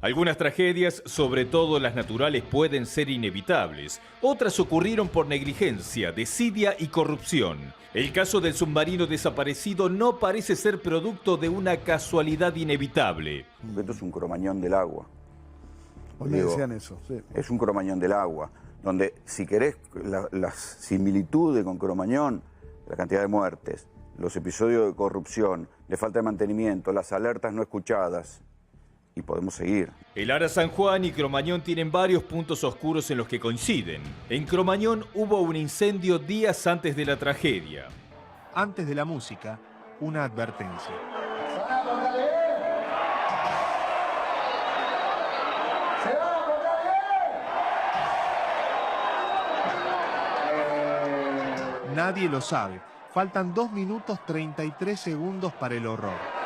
Algunas tragedias, sobre todo las naturales, pueden ser inevitables. Otras ocurrieron por negligencia, desidia y corrupción. El caso del submarino desaparecido no parece ser producto de una casualidad inevitable. Esto es un cromañón del agua. Hoy me decían eso, sí. Es un cromañón del agua, donde si querés las similitudes con Cromañón, la cantidad de muertes, los episodios de corrupción, de falta de mantenimiento, las alertas no escuchadas, y podemos seguir. El Ara San Juan y Cromañón tienen varios puntos oscuros en los que coinciden. En Cromañón hubo un incendio días antes de la tragedia. Antes de la música, una advertencia. Nadie lo sabe. Faltan 2 minutos 33 segundos para el horror.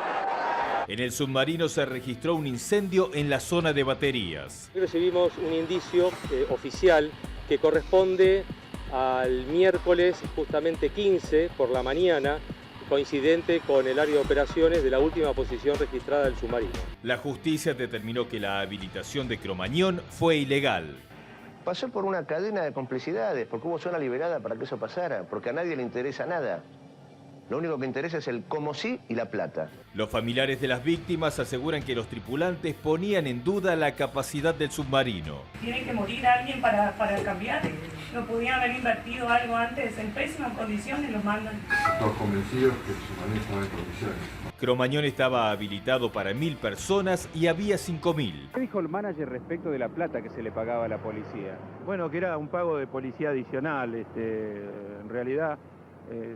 En el submarino se registró un incendio en la zona de baterías. Recibimos un indicio oficial que corresponde al miércoles justamente 15 por la mañana, coincidente con el área de operaciones de la última posición registrada del submarino. La justicia determinó que la habilitación de Cromañón fue ilegal. Pasó por una cadena de complicidades, porque hubo zona liberada para que eso pasara, porque a nadie le interesa nada. Lo único que interesa es el cómo sí y la plata. Los familiares de las víctimas aseguran que los tripulantes ponían en duda la capacidad del submarino. Tiene que morir alguien para cambiar. No podían haber invertido algo antes en pésimas condiciones, los mandan. Estamos convencidos que el submarino estaba en condiciones. Cromañón estaba habilitado para 1000 personas y había 5000. ¿Qué dijo el manager respecto de la plata que se le pagaba a la policía? Bueno, que era un pago de policía adicional, en realidad...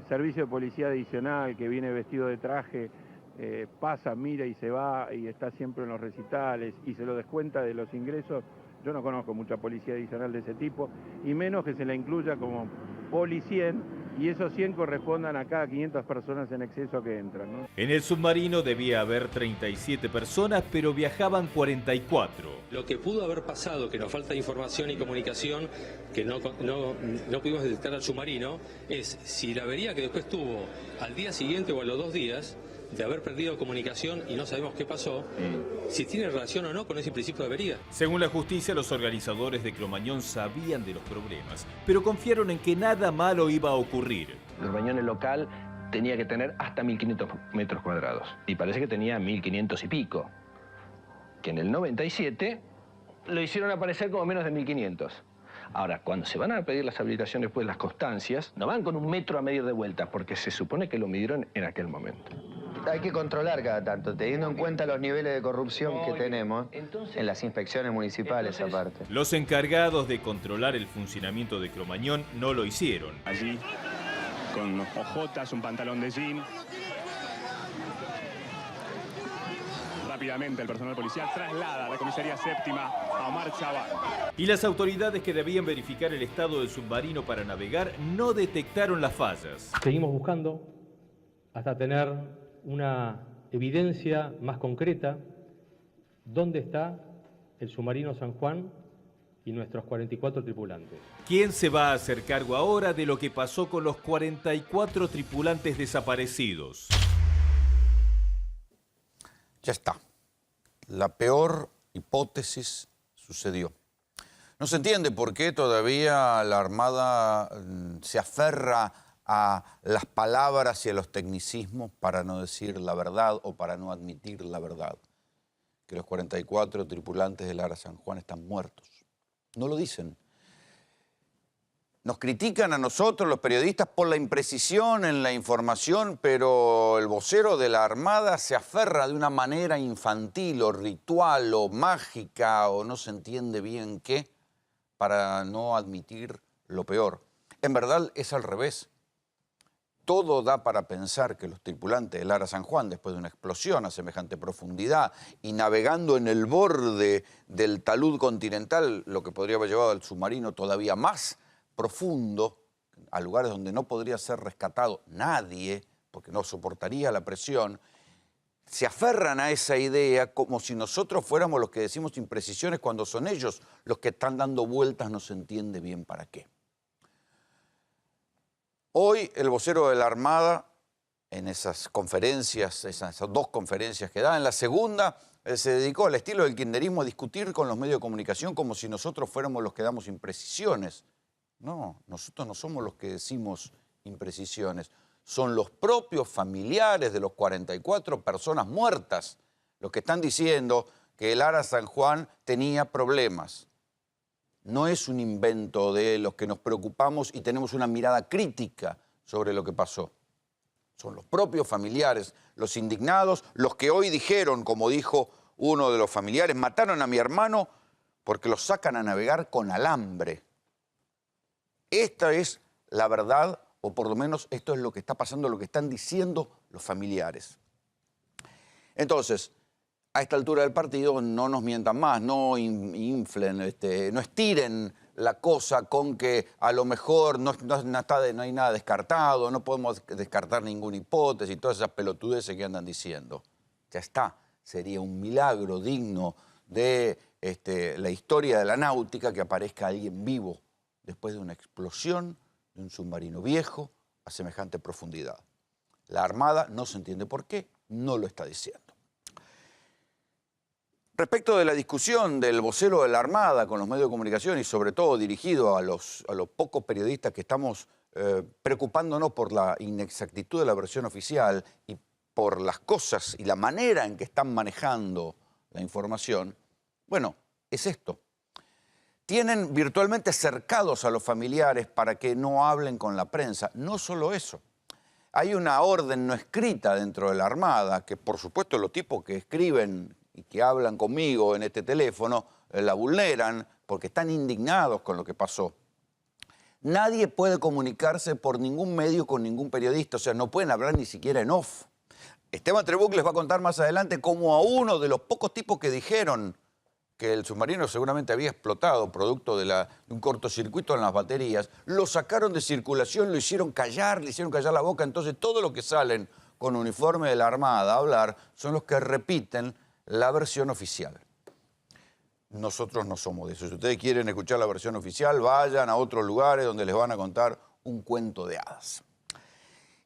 servicio de policía adicional que viene vestido de traje, pasa, mira y se va y está siempre en los recitales y se lo descuenta de los ingresos. Yo no conozco mucha policía adicional de ese tipo, y menos que se la incluya como poli 100 y esos 100 correspondan a cada 500 personas en exceso que entran, ¿no? En el submarino debía haber 37 personas, pero viajaban 44. Lo que pudo haber pasado, que nos falta información y comunicación, que no pudimos detectar al submarino, es si la avería que después tuvo al día siguiente o a los 2 días de haber perdido comunicación y no sabemos qué pasó, si tiene relación o no con ese principio de avería. Según la justicia, los organizadores de Cromañón sabían de los problemas, pero confiaron en que nada malo iba a ocurrir. El Cromañón, el local, tenía que tener hasta 1500 metros cuadrados. Y parece que tenía 1500 y pico. Que en el 97 lo hicieron aparecer como menos de 1500. Ahora, cuando se van a pedir las habilitaciones, pues las constancias, no van con 1 metro a medir de vuelta, porque se supone que lo midieron en aquel momento. Hay que controlar cada tanto, teniendo en cuenta los niveles de corrupción que tenemos en las inspecciones municipales aparte. Los encargados de controlar el funcionamiento de Cromañón no lo hicieron. Allí, con ojotas, un pantalón de jean. Rápidamente el personal policial traslada a la comisaría séptima a Omar Chaval. Y las autoridades que debían verificar el estado del submarino para navegar no detectaron las fallas. Seguimos buscando hasta tener una evidencia más concreta dónde está el submarino San Juan y nuestros 44 tripulantes. ¿Quién se va a hacer cargo ahora de lo que pasó con los 44 tripulantes desaparecidos? Ya está. La peor hipótesis sucedió. No se entiende por qué todavía la Armada se aferra a las palabras y a los tecnicismos para no decir la verdad o para no admitir la verdad. Que los 44 tripulantes del Ara San Juan están muertos. No lo dicen. Nos critican a nosotros, los periodistas, por la imprecisión en la información, pero el vocero de la Armada se aferra de una manera infantil o ritual o mágica o no se entiende bien qué, para no admitir lo peor. En verdad es al revés. Todo da para pensar que los tripulantes del Ara San Juan, después de una explosión a semejante profundidad y navegando en el borde del talud continental, lo que podría haber llevado al submarino todavía más profundo, a lugares donde no podría ser rescatado nadie, porque no soportaría la presión, se aferran a esa idea como si nosotros fuéramos los que decimos imprecisiones cuando son ellos los que están dando vueltas, no se entiende bien para qué. Hoy el vocero de la Armada, en esas conferencias, esas 2 conferencias que da, en la segunda se dedicó al estilo del kirchnerismo a discutir con los medios de comunicación como si nosotros fuéramos los que damos imprecisiones. No, nosotros no somos los que decimos imprecisiones. Son los propios familiares de los 44 personas muertas los que están diciendo que el ARA San Juan tenía problemas. No es un invento de los que nos preocupamos y tenemos una mirada crítica sobre lo que pasó. Son los propios familiares, los indignados, los que hoy dijeron, como dijo uno de los familiares, mataron a mi hermano porque lo sacan a navegar con alambre. Esta es la verdad, o por lo menos esto es lo que está pasando, lo que están diciendo los familiares. Entonces, a esta altura del partido no nos mientan más, no inflen, no estiren la cosa con que a lo mejor no hay nada descartado, no podemos descartar ninguna hipótesis, todas esas pelotudeces que andan diciendo. Ya está, sería un milagro digno de la historia de la náutica que aparezca alguien vivo después de una explosión de un submarino viejo a semejante profundidad. La Armada, no se entiende por qué, no lo está diciendo. Respecto de la discusión del vocero de la Armada con los medios de comunicación y sobre todo dirigido a los pocos periodistas que estamos preocupándonos por la inexactitud de la versión oficial y por las cosas y la manera en que están manejando la información, bueno, es esto. Tienen virtualmente cercados a los familiares para que no hablen con la prensa. No solo eso. Hay una orden no escrita dentro de la Armada que, por supuesto, los tipos que escriben y que hablan conmigo en este teléfono, la vulneran porque están indignados con lo que pasó. Nadie puede comunicarse por ningún medio con ningún periodista, o sea, no pueden hablar ni siquiera en off. Esteban Trebuch les va a contar más adelante cómo a uno de los pocos tipos que dijeron que el submarino seguramente había explotado producto de un cortocircuito en las baterías, lo sacaron de circulación, lo hicieron callar, le hicieron callar la boca, entonces todos los que salen con uniforme de la Armada a hablar son los que repiten la versión oficial. Nosotros no somos de eso. Si ustedes quieren escuchar la versión oficial, vayan a otros lugares donde les van a contar un cuento de hadas.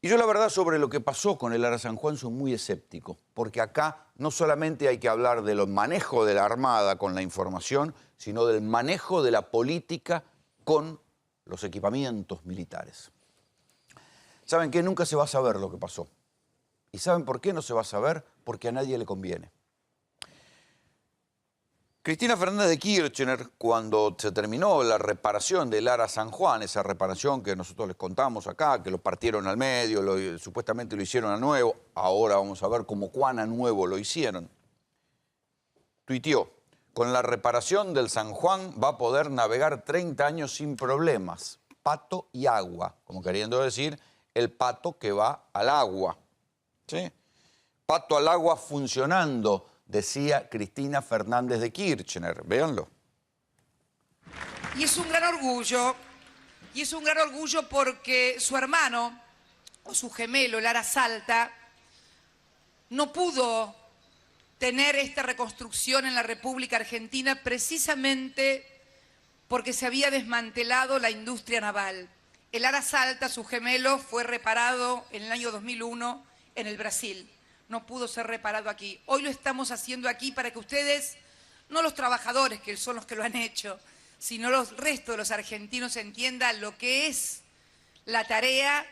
Y yo la verdad sobre lo que pasó con el ARA San Juan soy muy escéptico, porque acá no solamente hay que hablar del manejo de la Armada con la información, sino del manejo de la política con los equipamientos militares. ¿Saben qué? Nunca se va a saber lo que pasó. ¿Y saben por qué no se va a saber? Porque a nadie le conviene. Cristina Fernández de Kirchner, cuando se terminó la reparación del ARA San Juan, esa reparación que nosotros les contamos acá, que lo partieron al medio, supuestamente lo hicieron a nuevo, ahora vamos a ver cómo cuán a nuevo lo hicieron, tuiteó, con la reparación del San Juan va a poder navegar 30 años sin problemas, pato y agua, como queriendo decir, el pato que va al agua, ¿sí? Pato al agua funcionando, decía Cristina Fernández de Kirchner. Véanlo. Y es un gran orgullo porque su hermano, o su gemelo, el ARA Salta, no pudo tener esta reconstrucción en la República Argentina precisamente porque se había desmantelado la industria naval. El ARA Salta, su gemelo, fue reparado en el año 2001 en el Brasil. No pudo ser reparado aquí. Hoy lo estamos haciendo aquí para que ustedes, no los trabajadores, que son los que lo han hecho, sino el resto de los argentinos entiendan lo que es la tarea,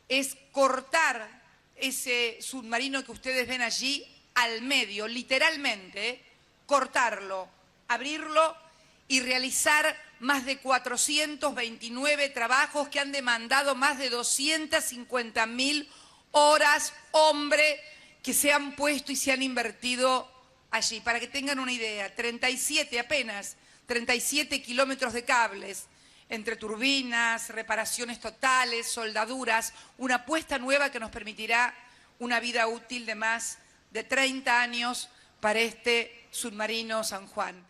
es cortar ese submarino que ustedes ven allí al medio, literalmente, cortarlo, abrirlo y realizar más de 429 trabajos que han demandado más de 250.000 horas, hombre, que se han puesto y se han invertido allí. Para que tengan una idea, 37 kilómetros de cables, entre turbinas, reparaciones totales, soldaduras, una apuesta nueva que nos permitirá una vida útil de más de 30 años para este submarino San Juan.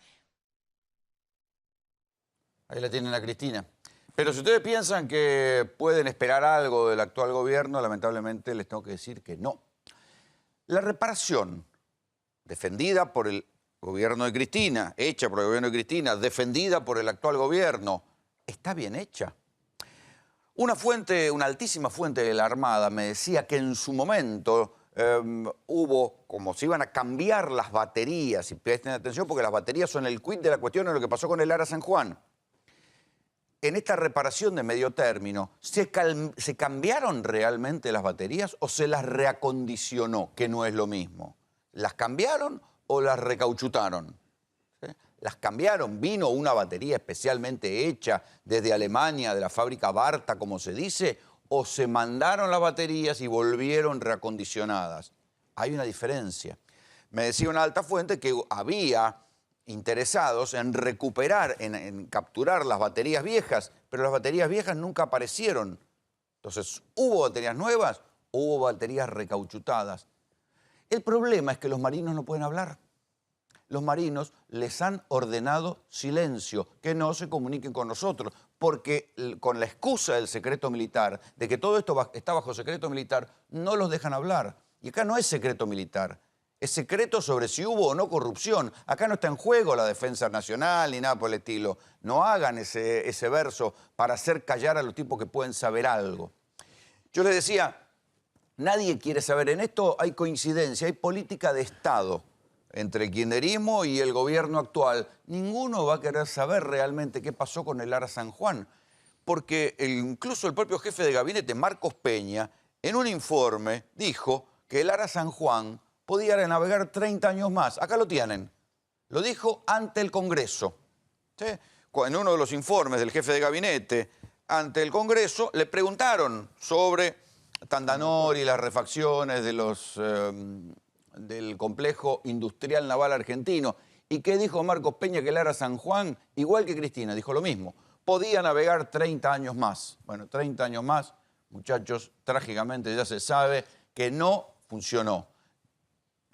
Ahí la tienen a Cristina. Pero si ustedes piensan que pueden esperar algo del actual gobierno, lamentablemente les tengo que decir que no. La reparación, defendida por el gobierno de Cristina, hecha por el gobierno de Cristina, defendida por el actual gobierno, está bien hecha. Una altísima fuente de la Armada me decía que en su momento hubo, como se iban a cambiar las baterías, y presten atención porque las baterías son el quid de la cuestión de lo que pasó con el ARA San Juan. En esta reparación de medio término, ¿se cambiaron realmente las baterías o se las reacondicionó, que no es lo mismo? ¿Las cambiaron o las recauchutaron? ¿Sí? Las cambiaron, vino una batería especialmente hecha desde Alemania, de la fábrica Barta, como se dice, o se mandaron las baterías y volvieron reacondicionadas. Hay una diferencia. Me decía una alta fuente que había interesados en recuperar, en capturar las baterías viejas, pero las baterías viejas nunca aparecieron. Entonces, ¿hubo baterías nuevas o hubo baterías recauchutadas? El problema es que los marinos no pueden hablar. Los marinos les han ordenado silencio, que no se comuniquen con nosotros, porque con la excusa del secreto militar, de que todo esto está bajo secreto militar, no los dejan hablar. Y acá no es secreto militar. Es secreto sobre si hubo o no corrupción. Acá no está en juego la defensa nacional ni nada por el estilo. No hagan ese verso para hacer callar a los tipos que pueden saber algo. Yo les decía, nadie quiere saber. En esto hay coincidencia, hay política de Estado entre el kirchnerismo y el gobierno actual. Ninguno va a querer saber realmente qué pasó con el ARA San Juan. Porque incluso el propio jefe de gabinete, Marcos Peña, en un informe dijo que el ARA San Juan podía navegar 30 años más. Acá lo tienen. Lo dijo ante el Congreso. ¿Sí? En uno de los informes del jefe de gabinete ante el Congreso le preguntaron sobre Tandanori y las refacciones de del complejo industrial naval argentino. ¿Y qué dijo Marcos Peña? Que el ARA San Juan, igual que Cristina, dijo lo mismo. Podía navegar 30 años más. Bueno, 30 años más, muchachos, trágicamente ya se sabe que no funcionó.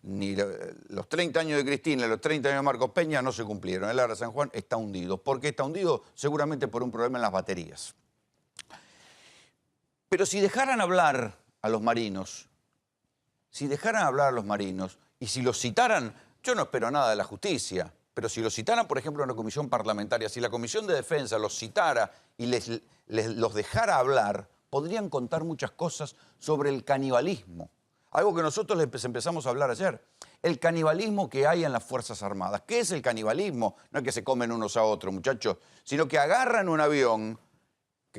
Ni los 30 años de Cristina y los 30 años de Marcos Peña no se cumplieron. El ARA San Juan está hundido. ¿Por qué está hundido? Seguramente por un problema en las baterías. Pero si dejaran hablar a los marinos, y si los citaran, yo no espero nada de la justicia, pero si los citaran, por ejemplo, en una comisión parlamentaria, si la Comisión de Defensa los citara y los dejara hablar, podrían contar muchas cosas sobre el canibalismo. Algo que nosotros les empezamos a hablar ayer. El canibalismo que hay en las Fuerzas Armadas. ¿Qué es el canibalismo? No es que se comen unos a otros, muchachos, sino que agarran un avión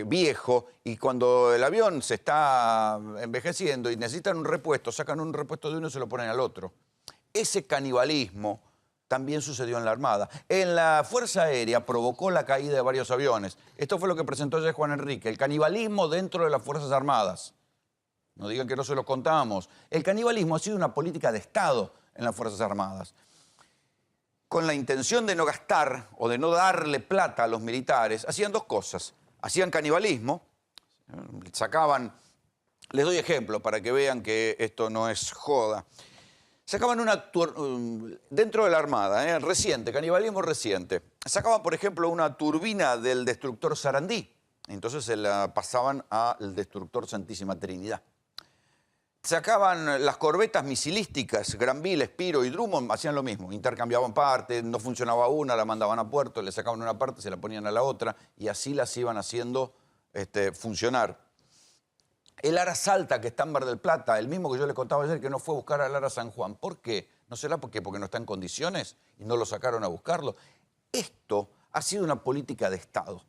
viejo y cuando el avión se está envejeciendo y necesitan un repuesto, sacan un repuesto de uno y se lo ponen al otro. Ese canibalismo también sucedió en la Armada. En la Fuerza Aérea provocó la caída de varios aviones. Esto fue lo que presentó ayer Juan Enrique. El canibalismo dentro de las Fuerzas Armadas. No digan que no se los contamos. El canibalismo ha sido una política de Estado en las Fuerzas Armadas. Con la intención de no gastar o de no darle plata a los militares, hacían dos cosas. Hacían canibalismo, sacaban, les doy ejemplo para que vean que esto no es joda. Sacaban dentro de la Armada, reciente, canibalismo reciente. Sacaban, por ejemplo, una turbina del destructor Sarandí. Entonces se la pasaban al destructor Santísima Trinidad. Sacaban las corbetas misilísticas, Granville, Spiro y Drummond, hacían lo mismo. Intercambiaban partes, no funcionaba una, la mandaban a puerto, le sacaban una parte, se la ponían a la otra y así las iban haciendo funcionar. El ARA Salta, que está en Mar del Plata, el mismo que yo les contaba ayer, que no fue a buscar al ARA San Juan. ¿Por qué? ¿No será porque no está en condiciones y no lo sacaron a buscarlo? Esto ha sido una política de Estado.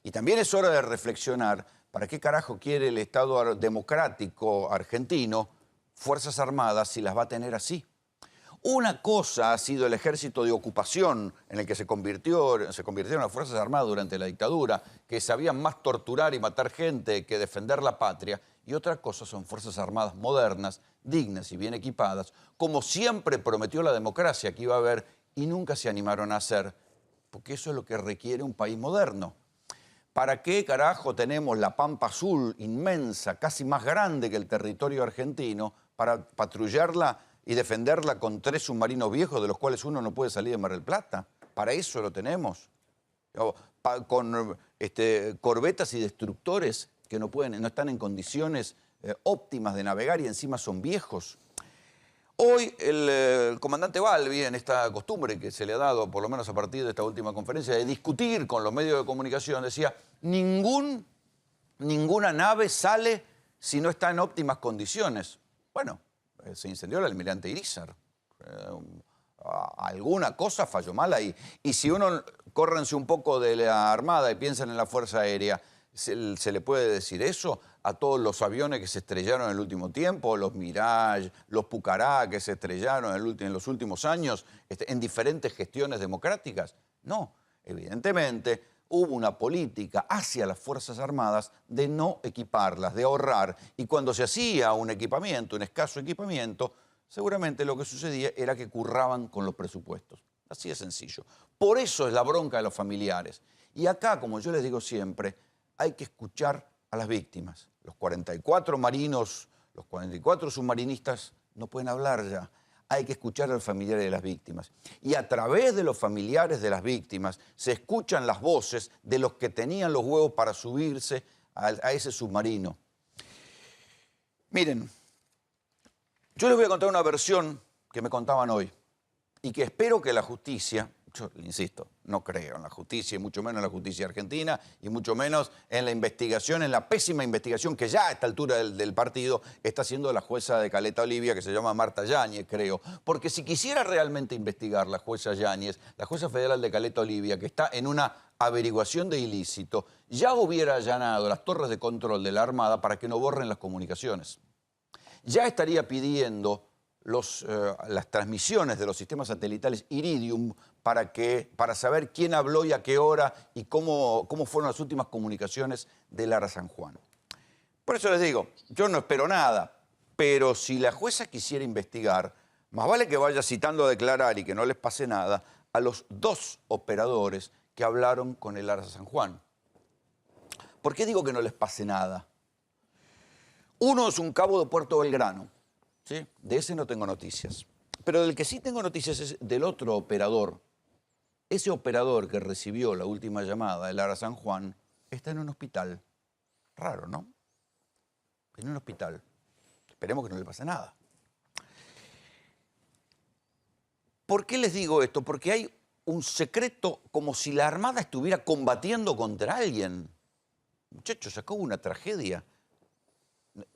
Y también es hora de reflexionar para qué carajo quiere el Estado democrático argentino Fuerzas Armadas si las va a tener así. Una cosa ha sido el ejército de ocupación en el que se convirtieron las Fuerzas Armadas durante la dictadura, que sabían más torturar y matar gente que defender la patria. Y otra cosa son Fuerzas Armadas modernas, dignas y bien equipadas, como siempre prometió la democracia que iba a haber y nunca se animaron a hacer, porque eso es lo que requiere un país moderno. ¿Para qué carajo tenemos la Pampa Azul inmensa, casi más grande que el territorio argentino, para patrullarla y defenderla con 3 submarinos viejos, de los cuales uno no puede salir de Mar del Plata? Para eso lo tenemos. Con corbetas y destructores que no están en condiciones óptimas de navegar y encima son viejos. Hoy el comandante Balbi, en esta costumbre que se le ha dado, por lo menos a partir de esta última conferencia, de discutir con los medios de comunicación, decía, ninguna nave sale si no está en óptimas condiciones. Bueno, se incendió el almirante Irízar. Alguna cosa falló mal ahí. Y si uno córrense un poco de la Armada y piensan en la Fuerza Aérea, ¿se le puede decir eso a todos los aviones que se estrellaron en el último tiempo, los Mirage, los Pucará que se estrellaron en los últimos años en diferentes gestiones democráticas? No, evidentemente hubo una política hacia las Fuerzas Armadas de no equiparlas, de ahorrar, y cuando se hacía un equipamiento, un escaso equipamiento, seguramente lo que sucedía era que curraban con los presupuestos. Así de sencillo. Por eso es la bronca de los familiares. Y acá, como yo les digo siempre, hay que escuchar a las víctimas. Los 44 marinos, los 44 submarinistas no pueden hablar ya. Hay que escuchar a los familiares de las víctimas. Y a través de los familiares de las víctimas se escuchan las voces de los que tenían los huevos para subirse a ese submarino. Miren, yo les voy a contar una versión que me contaban hoy y que espero que la justicia, yo insisto, no creo en la justicia, y mucho menos en la justicia argentina, y mucho menos en la investigación, en la pésima investigación que ya a esta altura del partido está haciendo la jueza de Caleta Olivia, que se llama Marta Yáñez, creo. Porque si quisiera realmente investigar la jueza Yáñez, la jueza federal de Caleta Olivia, que está en una averiguación de ilícito, ya hubiera allanado las torres de control de la Armada para que no borren las comunicaciones. Ya estaría pidiendo las transmisiones de los sistemas satelitales Iridium para saber quién habló y a qué hora y cómo fueron las últimas comunicaciones de Lara San Juan. Por eso les digo, yo no espero nada, pero si la jueza quisiera investigar, más vale que vaya citando a declarar y que no les pase nada a los 2 operadores que hablaron con el Lara San Juan. ¿Por qué digo que no les pase nada? Uno es un cabo de Puerto Belgrano, ¿sí? De ese no tengo noticias. Pero del que sí tengo noticias es del otro operador. Ese operador que recibió la última llamada de Lara San Juan está en un hospital. Raro, ¿no? En un hospital. Esperemos que no le pase nada. ¿Por qué les digo esto? Porque hay un secreto como si la Armada estuviera combatiendo contra alguien. Muchachos, acá hubo una tragedia.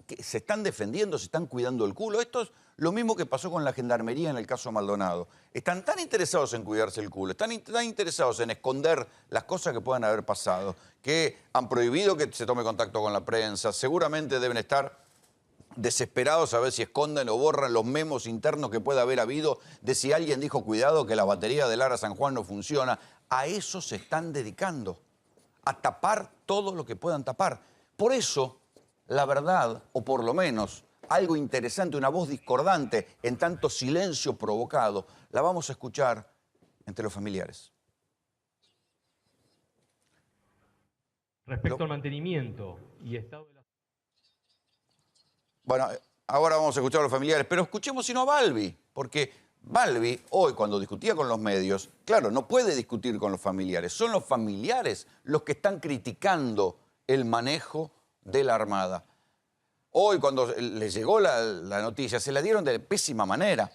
Que se están defendiendo, se están cuidando el culo. Esto es lo mismo que pasó con la Gendarmería en el caso Maldonado. Están tan interesados en cuidarse el culo, están tan interesados en esconder las cosas que puedan haber pasado, que han prohibido que se tome contacto con la prensa. Seguramente deben estar desesperados a ver si esconden o borran los memos internos que pueda haber habido de si alguien dijo, cuidado, que la batería de Lara San Juan no funciona. A eso se están dedicando, a tapar todo lo que puedan tapar. Por eso, la verdad, o por lo menos algo interesante, una voz discordante en tanto silencio provocado, la vamos a escuchar entre los familiares. Respecto al mantenimiento y estado de la... Bueno, ahora vamos a escuchar a los familiares, pero escuchemos sino a Balbi, porque Balbi hoy cuando discutía con los medios, claro, no puede discutir con los familiares, son los familiares los que están criticando el manejo de la Armada. Hoy, cuando les llegó la noticia, se la dieron de pésima manera.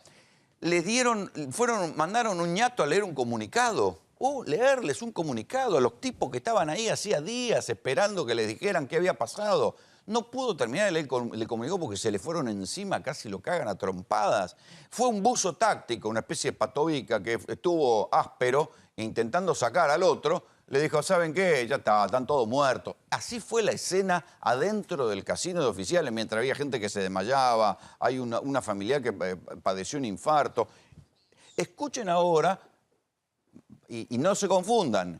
Mandaron un ñato a leer un comunicado. Leerles un comunicado a los tipos que estaban ahí hacía días esperando que les dijeran qué había pasado. No pudo terminar de leer el comunicado porque se le fueron encima, casi lo cagan a trompadas. Fue un buzo táctico, una especie de patobica que estuvo áspero, intentando sacar al otro. Le dijo, ¿saben qué? Ya está, están todos muertos. Así fue la escena adentro del casino de oficiales, mientras había gente que se desmayaba, hay una familiar que padeció un infarto. Escuchen ahora, y no se confundan,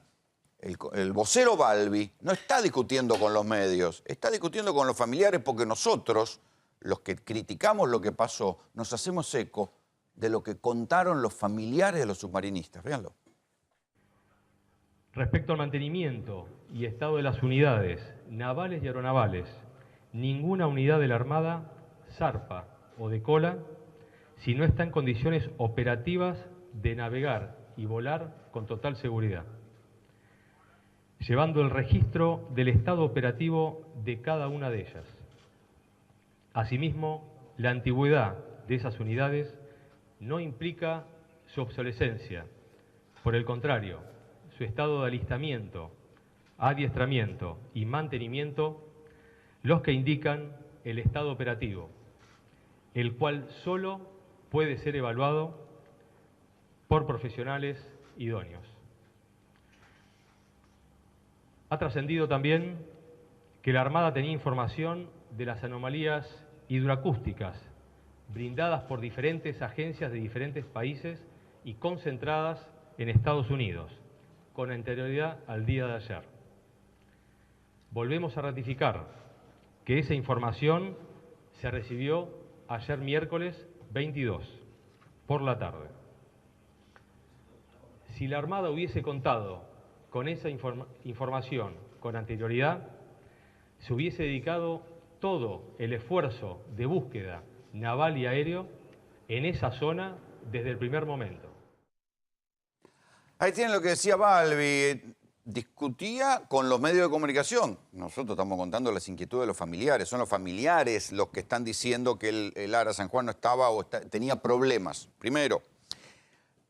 el vocero Balbi no está discutiendo con los medios, está discutiendo con los familiares porque nosotros, los que criticamos lo que pasó, nos hacemos eco de lo que contaron los familiares de los submarinistas. Véanlo. Respecto al mantenimiento y estado de las unidades navales y aeronavales, ninguna unidad de la Armada zarpa o decola si no está en condiciones operativas de navegar y volar con total seguridad, llevando el registro del estado operativo de cada una de ellas. Asimismo, la antigüedad de esas unidades no implica su obsolescencia. Por el contrario, su estado de alistamiento, adiestramiento y mantenimiento, los que indican el estado operativo. el cual solo puede ser evaluado por profesionales idóneos. Ha trascendido también que la Armada tenía información de las anomalías hidroacústicas brindadas por diferentes agencias de diferentes países y concentradas en Estados Unidos, con anterioridad al día de ayer. Volvemos a ratificar que esa información se recibió ayer miércoles 22, por la tarde. Si la Armada hubiese contado con esa información con anterioridad, se hubiese dedicado todo el esfuerzo de búsqueda naval y aéreo en esa zona desde el primer momento. Ahí tienen lo que decía Balbi. Discutía con los medios de comunicación. Nosotros estamos contando las inquietudes de los familiares. Son los familiares los que están diciendo que el ARA San Juan no estaba o tenía problemas. Primero,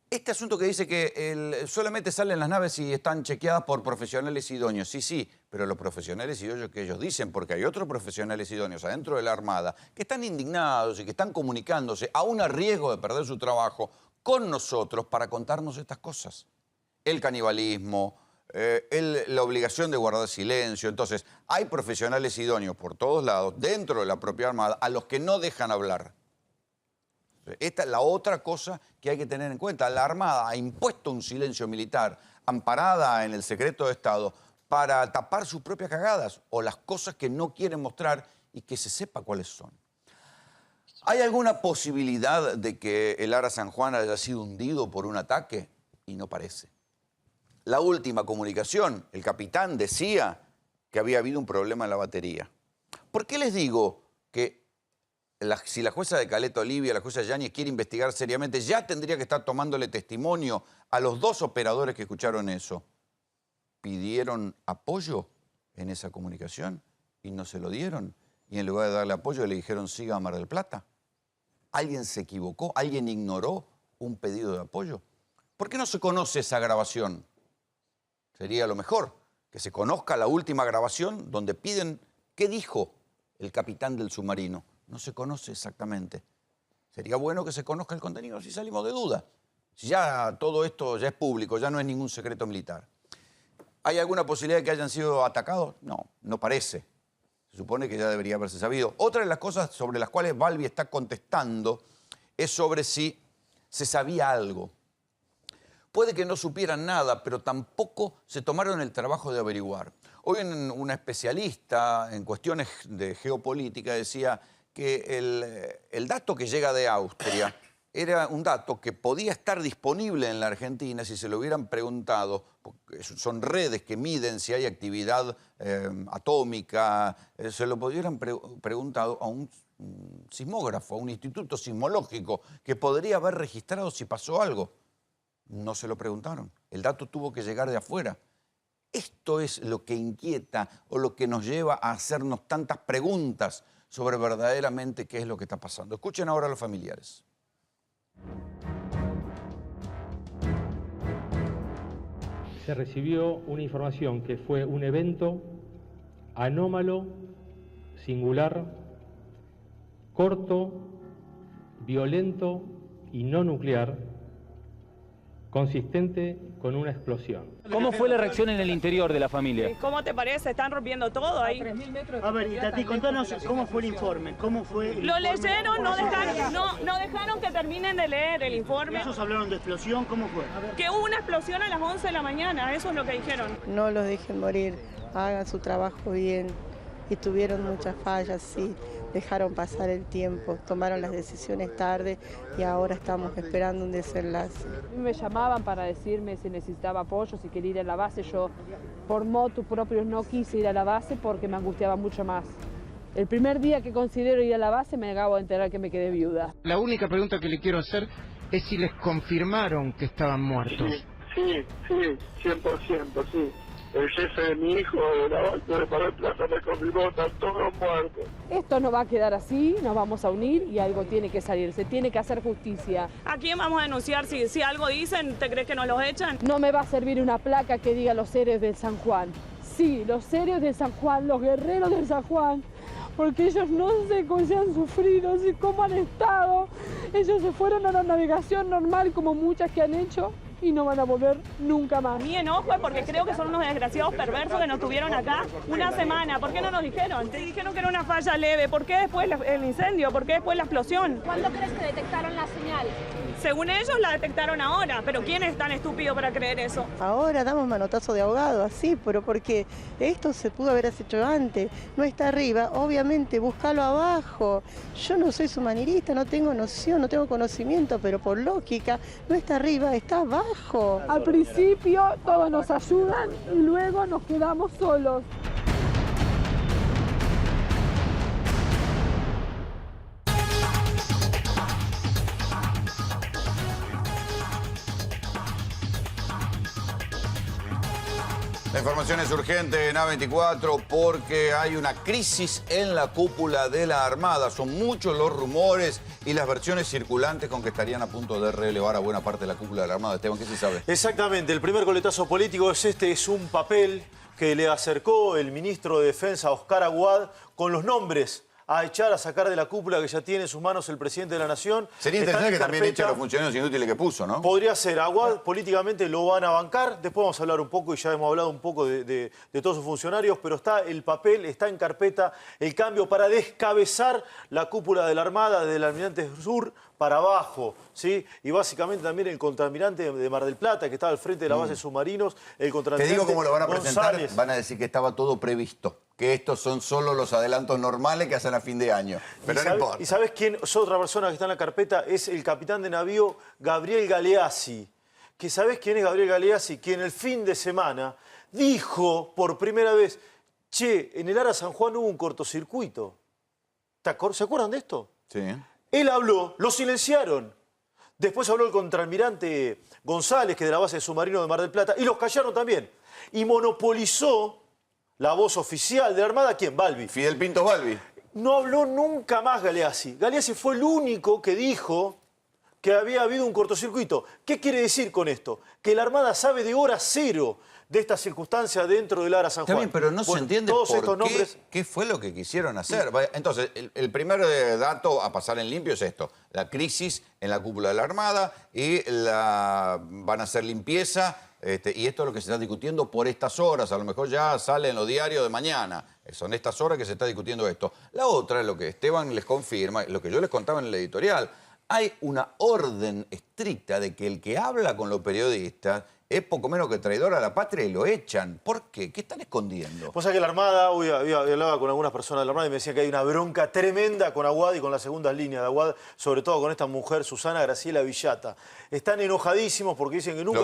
este asunto que dice que solamente salen las naves si están chequeadas por profesionales idóneos. Sí, sí, pero los profesionales idóneos que ellos dicen, porque hay otros profesionales idóneos adentro de la Armada que están indignados y que están comunicándose, aún a riesgo de perder su trabajo, con nosotros para contarnos estas cosas. El canibalismo, la obligación de guardar silencio. Entonces, hay profesionales idóneos por todos lados, dentro de la propia Armada, a los que no dejan hablar. Esta es la otra cosa que hay que tener en cuenta. La Armada ha impuesto un silencio militar, amparada en el secreto de Estado, para tapar sus propias cagadas o las cosas que no quieren mostrar y que se sepa cuáles son. ¿Hay alguna posibilidad de que el ARA San Juan haya sido hundido por un ataque? Y no parece. La última comunicación, el capitán decía que había habido un problema en la batería. ¿Por qué les digo que si la jueza de Caleta Olivia, la jueza Yáñez quiere investigar seriamente, ya tendría que estar tomándole testimonio a los dos operadores que escucharon eso? Pidieron apoyo en esa comunicación y no se lo dieron. Y en lugar de darle apoyo le dijeron siga a Mar del Plata. ¿Alguien se equivocó? ¿Alguien ignoró un pedido de apoyo? ¿Por qué no se conoce esa grabación? Sería lo mejor, que se conozca la última grabación donde piden qué dijo el capitán del submarino. No se conoce exactamente. Sería bueno que se conozca el contenido, si salimos de duda. Si ya todo esto ya es público, ya no es ningún secreto militar. ¿Hay alguna posibilidad de que hayan sido atacados? No, no parece. Se supone que ya debería haberse sabido. Otra de las cosas sobre las cuales Balbi está contestando es sobre si se sabía algo. Puede que no supieran nada, pero tampoco se tomaron el trabajo de averiguar. Hoy una especialista en cuestiones de geopolítica decía que el dato que llega de Austria era un dato que podía estar disponible en la Argentina si se lo hubieran preguntado, porque son redes que miden si hay actividad atómica, se lo hubieran preguntado a un sismógrafo, a un instituto sismológico que podría haber registrado si pasó algo. No se lo preguntaron. El dato tuvo que llegar de afuera. Esto es lo que inquieta o lo que nos lleva a hacernos tantas preguntas sobre verdaderamente qué es lo que está pasando. Escuchen ahora a los familiares. Se recibió una información que fue un evento anómalo, singular, corto, violento y no nuclear, consistente con una explosión. ¿Cómo fue la reacción en el interior de la familia? ¿Cómo te parece? Están rompiendo todo ahí. A ver, Itati, contanos cómo fue el informe, cómo fue el Lo informe? leyeron, no dejaron que terminen de leer el informe. ¿Esos hablaron de explosión? ¿Cómo fue? Que hubo una explosión a las 11 de la mañana, eso es lo que dijeron. No los dejen morir, hagan su trabajo bien. Y tuvieron muchas fallas, sí, dejaron pasar el tiempo, tomaron las decisiones tarde y ahora estamos esperando un desenlace. Me llamaban para decirme si necesitaba apoyo, si quería ir a la base. Yo, por motus propios, no quise ir a la base porque me angustiaba mucho más. El primer día que considero ir a la base me acabo de enterar que me quedé viuda. La única pregunta que le quiero hacer es si les confirmaron que estaban muertos. Sí, 100%, sí. El jefe de mi hijo de la base de Mar del Plata me confirmó, están todos muertos. Esto no va a quedar así, nos vamos a unir y algo tiene que salir, se tiene que hacer justicia. ¿A quién vamos a denunciar? Si algo dicen, ¿te crees que nos los echan? No me va a servir una placa que diga los héroes del San Juan. Sí, los héroes del San Juan, los guerreros del San Juan, porque ellos no sé cómo se han sufrido, no sé cómo han estado. Ellos se fueron a la navegación normal como muchas que han hecho y no van a volver nunca más. Mi enojo es porque creo que son unos desgraciados perversos que nos tuvieron acá una semana. ¿Por qué no nos dijeron? Te dijeron que era una falla leve. ¿Por qué después el incendio? ¿Por qué después la explosión? ¿Cuándo crees que detectaron la señal? Según ellos la detectaron ahora, pero ¿quién es tan estúpido para creer eso? Ahora damos manotazo de ahogado, así, pero porque esto se pudo haber hecho antes. No está arriba, obviamente, búscalo abajo. Yo no soy submarinista, no tengo noción, no tengo conocimiento, pero por lógica, no está arriba, está abajo. Al principio todos nos ayudan y luego nos quedamos solos. La información es urgente en A24 porque hay una crisis en la cúpula de la Armada. Son muchos los rumores y las versiones circulantes con que estarían a punto de relevar a buena parte de la cúpula de la Armada. Esteban, ¿qué se sabe? Exactamente, el primer coletazo político es un papel que le acercó el ministro de Defensa, Oscar Aguad, con los nombres a echar, a sacar de la cúpula que ya tiene en sus manos el presidente de la Nación. Sería interesante que también eche a los funcionarios inútiles que puso, ¿no? Podría ser. Aguad políticamente lo van a bancar. Después vamos a hablar un poco, y ya hemos hablado un poco de todos sus funcionarios, pero está el papel, está en carpeta el cambio para descabezar la cúpula de la Armada desde el Almirante Sur para abajo, ¿sí? Y básicamente también el contraalmirante de Mar del Plata, que estaba al frente de la base de submarinos, el contraalmirante Te digo cómo lo van a presentar, González. van a decir que estaba todo previsto, que estos son solo los adelantos normales que hacen a fin de año. Pero no importa. ¿Y sabes quién es otra persona que está en la carpeta? Es el capitán de navío Gabriel Galeazzi. ¿Que sabés quién es Gabriel Galeazzi? Que en el fin de semana dijo por primera vez, che, en el Ara San Juan hubo un cortocircuito. ¿Se acuerdan de esto? Sí. Él habló, lo silenciaron. Después habló el contraalmirante González, que es de la base de submarino de Mar del Plata, y los callaron también. Y monopolizó la voz oficial de la Armada, ¿quién? Balbi. Fidel Pinto Balbi. No habló nunca más Galeazzi. Galeazzi fue el único que dijo que había habido un cortocircuito. ¿Qué quiere decir con esto? Que la Armada sabe de hora cero de esta circunstancia dentro del Ara San Juan. Está bien, pero no se entiende todos por estos nombres... qué fue lo que quisieron hacer. Entonces, el primer dato a pasar en limpio es esto. La crisis en la cúpula de la Armada y van a hacer limpieza. Y esto es lo que se está discutiendo por estas horas. A lo mejor ya sale en los diarios de mañana. Son estas horas que se está discutiendo esto. La otra es lo que Esteban les confirma, lo que yo les contaba en el editorial. Hay una orden estricta de que el que habla con los periodistas es poco menos que traidor a la patria y lo echan. ¿Por qué? ¿Qué están escondiendo? Pues que la Armada, hoy hablaba con algunas personas de la Armada y me decían que hay una bronca tremenda con Aguad y con las segundas líneas de Aguad, sobre todo con esta mujer, Susana Graciela Villata. Están enojadísimos porque dicen que nunca,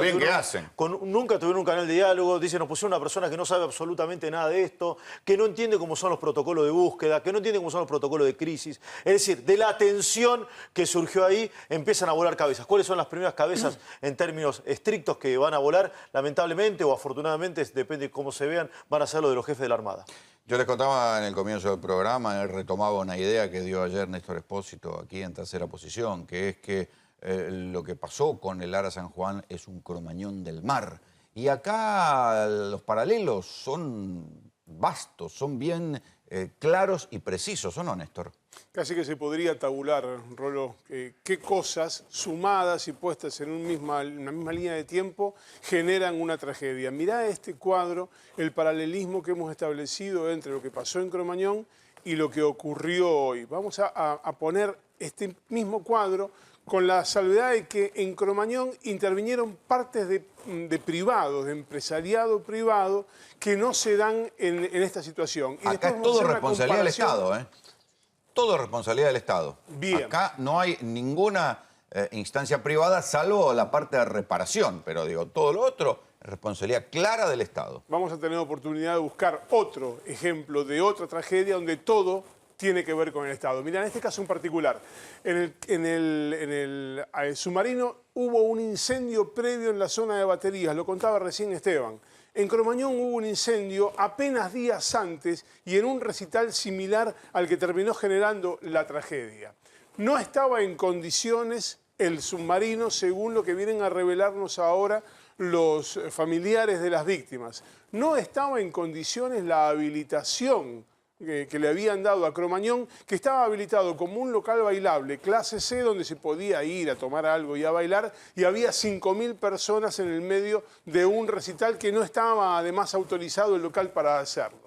nunca tuvieron un canal de diálogo, dicen nos pusieron una persona que no sabe absolutamente nada de esto, que no entiende cómo son los protocolos de búsqueda, que no entiende cómo son los protocolos de crisis. Es decir, de la tensión que surgió ahí empiezan a volar cabezas. ¿Cuáles son las primeras cabezas en términos estrictos que van a volar? Lamentablemente o afortunadamente, depende de cómo se vean, van a ser los de los jefes de la Armada. Yo les contaba en el comienzo del programa, él retomaba una idea que dio ayer Néstor Espósito aquí en Tercera Posición, que es que lo que pasó con el Ara San Juan es un cromañón del mar. Y acá los paralelos son vastos, son bien claros y precisos, ¿o no, Néstor? Casi que se podría tabular, Rolo, qué cosas sumadas y puestas en una misma línea de tiempo generan una tragedia. Mirá este cuadro, el paralelismo que hemos establecido entre lo que pasó en Cromañón y lo que ocurrió hoy. Vamos a poner este mismo cuadro con la salvedad de que en Cromañón intervinieron partes de privados, de empresariado privado, que no se dan en esta situación. Y acá es todo responsabilidad del Estado, ¿eh? Todo responsabilidad del Estado. Bien. Acá no hay ninguna instancia privada, salvo la parte de reparación, pero digo, todo lo otro es responsabilidad clara del Estado. Vamos a tener oportunidad de buscar otro ejemplo de otra tragedia donde todo tiene que ver con el Estado. Mira, en este caso en particular, en el submarino hubo un incendio previo en la zona de baterías, lo contaba recién Esteban. En Cromañón hubo un incendio apenas días antes y en un recital similar al que terminó generando la tragedia. No estaba en condiciones el submarino, según lo que vienen a revelarnos ahora los familiares de las víctimas. No estaba en condiciones la habilitación que le habían dado a Cromañón, que estaba habilitado como un local bailable clase C, donde se podía ir a tomar algo y a bailar, y había 5.000 personas en el medio de un recital que no estaba además autorizado el local para hacerlo.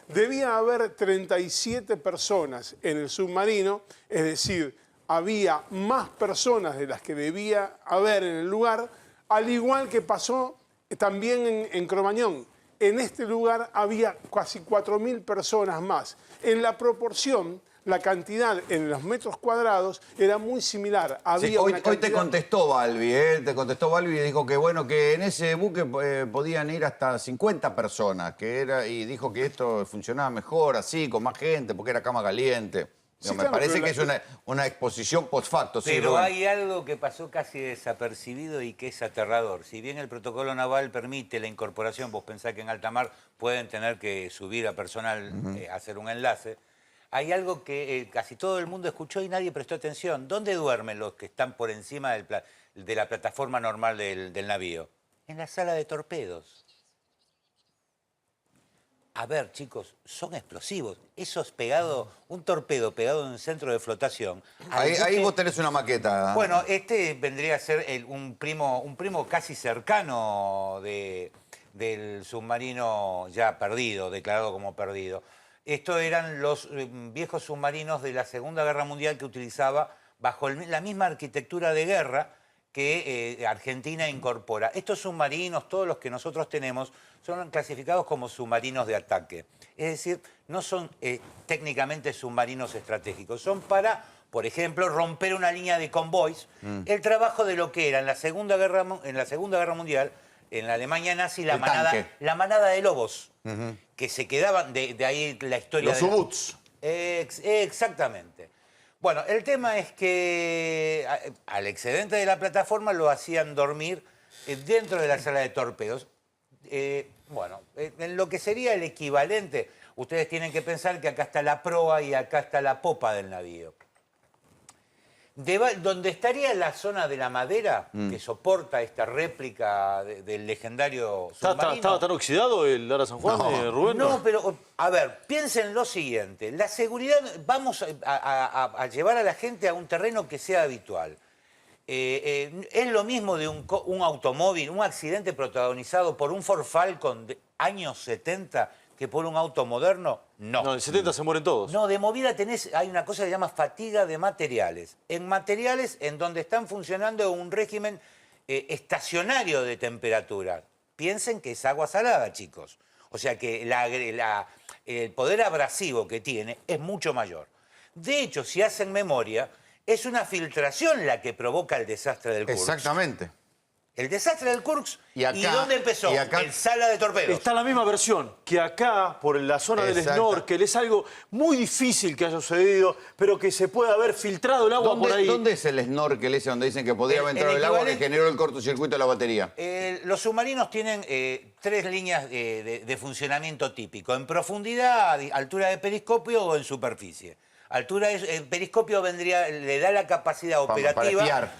Debía haber 37 personas en el submarino, es decir, había más personas de las que debía haber en el lugar, al igual que pasó también en Cromañón. En este lugar había casi 4.000 personas más. En la proporción, la cantidad en los metros cuadrados era muy similar. Había hoy te contestó Balbi, te contestó Balbi y dijo que bueno, que en ese buque podían ir hasta 50 personas, y dijo que esto funcionaba mejor así, con más gente, porque era cama caliente. Sí, me parece que es una exposición post facto. Pero sí, hay algo que pasó casi desapercibido y que es aterrador. Si bien el protocolo naval permite la incorporación, vos pensás que en alta mar pueden tener que subir a personal, hacer un enlace, hay algo que casi todo el mundo escuchó y nadie prestó atención. ¿Dónde duermen los que están por encima de la plataforma normal del navío? En la sala de torpedos. A ver, chicos, son explosivos. Eso es pegado, un torpedo pegado en un centro de flotación. Ahí vos tenés una maqueta. Bueno, este vendría a ser un primo casi cercano del submarino ya perdido, declarado como perdido. Estos eran los viejos submarinos de la Segunda Guerra Mundial que utilizaba bajo la misma arquitectura de guerra que Argentina incorpora. Estos submarinos, todos los que nosotros tenemos, son clasificados como submarinos de ataque. Es decir, no son técnicamente submarinos estratégicos. Son para, por ejemplo, romper una línea de convoys. El trabajo de lo que era en la Segunda Guerra Mundial, en la Alemania nazi, la manada de lobos, que se quedaban, de ahí la historia. Los U-Boots. Exactamente. Bueno, el tema es que al excedente de la plataforma lo hacían dormir dentro de la sala de torpedos. Bueno, en lo que sería el equivalente, ustedes tienen que pensar que acá está la proa y acá está la popa del navío. Donde estaría la zona de la madera que soporta esta réplica del legendario submarino. ¿Estaba tan oxidado el Lara San Juan, Rubén? No, pero a ver, piensen lo siguiente. La seguridad, vamos a llevar a la gente a un terreno que sea habitual. Es lo mismo de un automóvil, un accidente protagonizado por un Ford Falcon de años 70 que por un auto moderno, no. No, en 70 se mueren todos. No, de movida hay una cosa que se llama fatiga de materiales. En materiales en donde están funcionando un régimen estacionario de temperatura. Piensen que es agua salada, chicos. O sea que el poder abrasivo que tiene es mucho mayor. De hecho, si hacen memoria, es una filtración la que provoca el desastre del Kursk. Exactamente. El desastre del Kursk. ¿Y dónde empezó? En sala de torpedos. Está la misma versión, que acá, por la zona del snorkel, es algo muy difícil que haya sucedido, pero que se puede haber filtrado el agua por ahí. ¿Dónde es el snorkel ese donde dicen que podía haber entrado el agua que generó el cortocircuito de la batería? Los submarinos tienen 3 líneas de funcionamiento típico. En profundidad, altura de periscopio o en superficie. Periscopio le da la capacidad operativa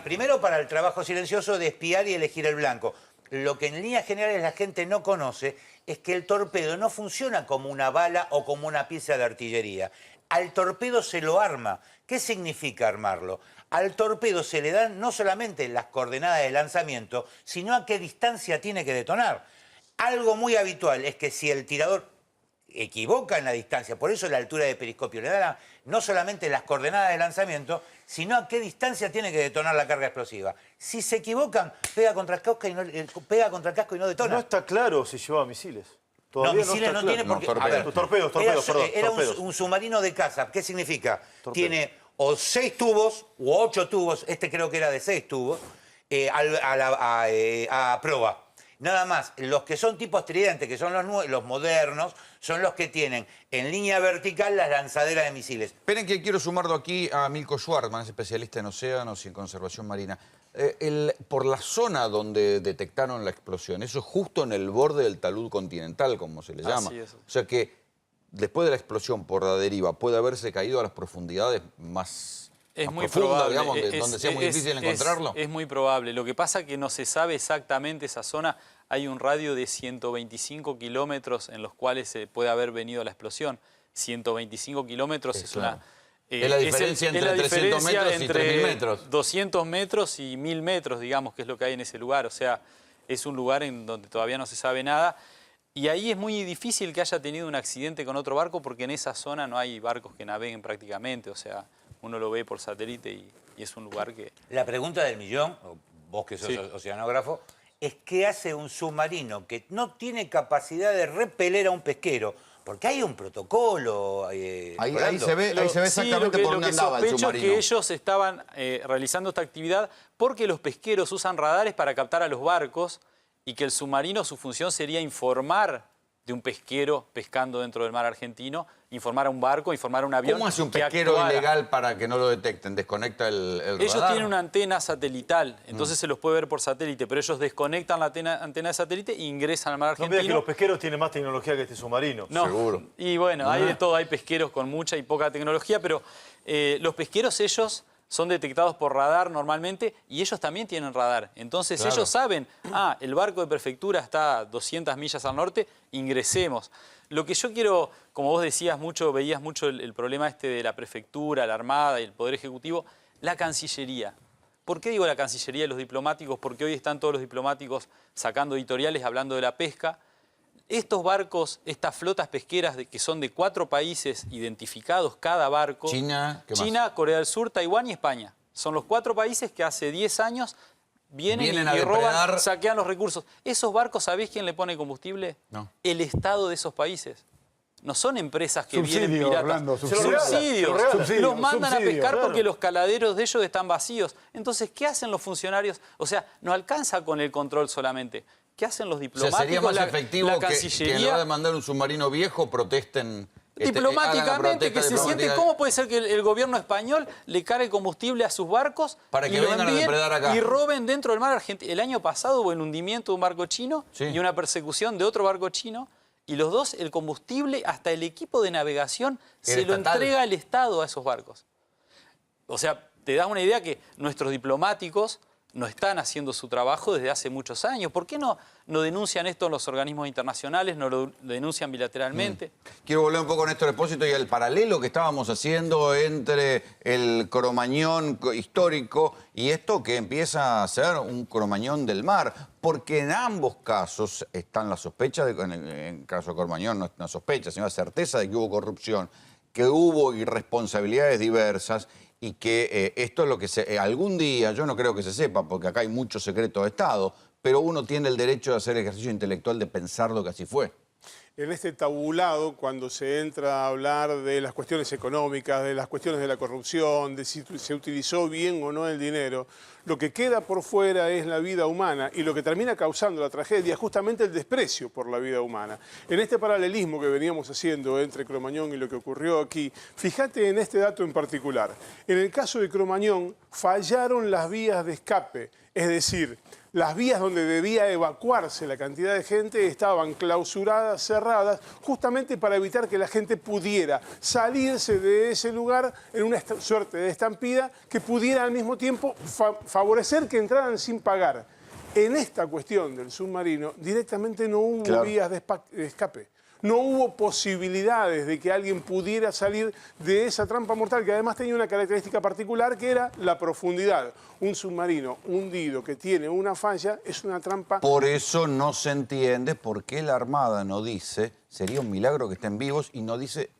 primero para el trabajo silencioso de espiar y elegir el blanco. Lo que en líneas generales la gente no conoce es que el torpedo no funciona como una bala o como una pieza de artillería. Al torpedo se lo arma. ¿Qué significa armarlo? Al torpedo se le dan no solamente las coordenadas de lanzamiento, sino a qué distancia tiene que detonar. Algo muy habitual es que si el tirador equivoca en la distancia, por eso la altura de periscopio le da no solamente las coordenadas de lanzamiento, sino a qué distancia tiene que detonar la carga explosiva. Si se equivocan, pega contra el casco y no detona. No está claro si llevaba misiles. Todavía misiles no tiene porque... Torpedos, Era un submarino de caza. ¿Qué significa? Torpedos. Tiene o 6 tubos u 8 tubos, este creo que era de 6 tubos, a proa. Nada más, los que son tipo estridente, que son los modernos, son los que tienen en línea vertical las lanzaderas de misiles. Esperen que quiero sumarlo aquí a Milko Schwartzman, es especialista en océanos y en conservación marina. Por la zona donde detectaron la explosión, eso es justo en el borde del talud continental, como se le llama. Así es. O sea que después de la explosión por la deriva puede haberse caído a las profundidades más... Es muy profunda, probable, digamos, donde sea muy difícil encontrarlo. Es muy probable. Lo que pasa es que no se sabe exactamente esa zona. Hay un radio de 125 kilómetros en los cuales se puede haber venido la explosión. 125 kilómetros es claro. una... Es la diferencia entre 300 metros y 3.000 metros. 200 metros y 1.000 metros, digamos, que es lo que hay en ese lugar. O sea, es un lugar en donde todavía no se sabe nada. Y ahí es muy difícil que haya tenido un accidente con otro barco porque en esa zona no hay barcos que naveguen prácticamente. O sea, uno lo ve por satélite y es un lugar que... La pregunta del millón, vos que sos oceanógrafo, es qué hace un submarino que no tiene capacidad de repeler a un pesquero. Porque hay un protocolo. Ahí se ve exactamente por dónde andaba el submarino. Que ellos estaban realizando esta actividad porque los pesqueros usan radares para captar a los barcos y que el submarino, su función sería informar de un pesquero pescando dentro del mar argentino, informar a un barco, informar a un avión. ¿Cómo hace un pesquero ilegal para que no lo detecten? ¿Desconecta el radar? Ellos tienen una antena satelital, entonces se los puede ver por satélite, pero ellos desconectan la antena de satélite e ingresan al mar argentino. No me digas que los pesqueros tienen más tecnología que este submarino. No, seguro. Y bueno, hay de todo, hay pesqueros con mucha y poca tecnología, pero los pesqueros ellos son detectados por radar normalmente y ellos también tienen radar. Entonces ellos saben, el barco de prefectura está a 200 millas al norte, ingresemos. Lo que yo quiero, como vos decías mucho, veías mucho el problema este de la prefectura, la Armada y el Poder Ejecutivo, la Cancillería. ¿Por qué digo la Cancillería y los diplomáticos? Porque hoy están todos los diplomáticos sacando editoriales hablando de la pesca. Estos barcos, estas flotas pesqueras que son de 4 países identificados cada barco. China, ¿qué más? China, Corea del Sur, Taiwán y España. Son los 4 países que hace 10 años vienen y roban, saquean los recursos. Esos barcos, ¿sabés quién le pone combustible? No. El Estado de esos países. No son empresas que vienen piratas. Orlando, Subsidios. Los mandan a pescar claro. porque los caladeros de ellos están vacíos. Entonces, ¿qué hacen los funcionarios? O sea, no alcanza con el control solamente. ¿Qué hacen los diplomáticos? O sea, sería más efectivo la que Cancillería, en lugar de mandar un submarino viejo, protesten... diplomáticamente, que se siente... ¿Cómo puede ser que el gobierno español le cargue combustible a sus barcos para que vengan a depredar acá y roben dentro del mar argentino? El año pasado hubo el hundimiento de un barco chino y una persecución de otro barco chino. Y los dos, el combustible, hasta el equipo de navegación, se lo entrega el Estado a esos barcos. O sea, te das una idea que nuestros diplomáticos no están haciendo su trabajo desde hace muchos años. ¿Por qué no denuncian esto en los organismos internacionales, no lo denuncian bilateralmente? Quiero volver un poco a Néstor Espósito y al paralelo que estábamos haciendo entre el Cromañón histórico y esto que empieza a ser un Cromañón del mar. Porque en ambos casos están las sospechas, en el caso de Cromañón no es una sospecha, sino la certeza de que hubo corrupción, que hubo irresponsabilidades diversas y que esto es lo que algún día, yo no creo que se sepa, porque acá hay mucho secreto de Estado, pero uno tiene el derecho de hacer ejercicio intelectual de pensar lo que así fue. En este tabulado, cuando se entra a hablar de las cuestiones económicas, de las cuestiones de la corrupción, de si se utilizó bien o no el dinero, lo que queda por fuera es la vida humana y lo que termina causando la tragedia es justamente el desprecio por la vida humana. En este paralelismo que veníamos haciendo entre Cromañón y lo que ocurrió aquí, fíjate en este dato en particular. En el caso de Cromañón, fallaron las vías de escape, es decir, las vías donde debía evacuarse la cantidad de gente estaban clausuradas, cerradas, justamente para evitar que la gente pudiera salirse de ese lugar en una suerte de estampida que pudiera al mismo tiempo favorecer que entraran sin pagar. En esta cuestión del submarino, directamente no hubo vías de escape. No hubo posibilidades de que alguien pudiera salir de esa trampa mortal, que además tenía una característica particular, que era la profundidad. Un submarino hundido que tiene una falla es una trampa... Por eso no se entiende por qué la Armada no dice, sería un milagro que estén vivos, y no dice,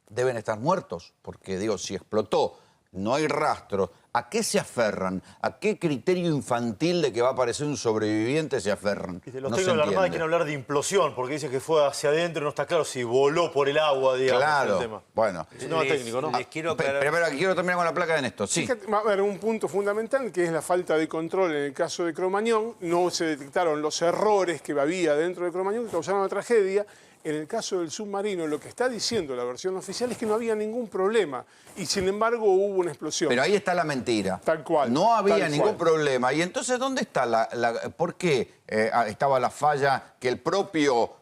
deben estar muertos. Porque, digo, si explotó, no hay rastro, ¿a qué se aferran? ¿A qué criterio infantil de que va a aparecer un sobreviviente se aferran? Los técnicos de la Armada quieren hablar de implosión, porque dicen que fue hacia adentro, no está claro si voló por el agua, digamos. Claro, el tema. Bueno. Es un tema técnico, ¿no? Les quiero Pero quiero terminar con la placa de Néstor, sí. Fíjate, va a haber un punto fundamental, que es la falta de control en el caso de Cromañón. No se detectaron los errores que había dentro de Cromañón que causaron la tragedia. En el caso del submarino, lo que está diciendo la versión oficial es que no había ningún problema y, sin embargo, hubo una explosión. Pero ahí está la mentira. Tal cual. No había ningún problema. Y entonces, ¿dónde está por qué estaba la falla que el propio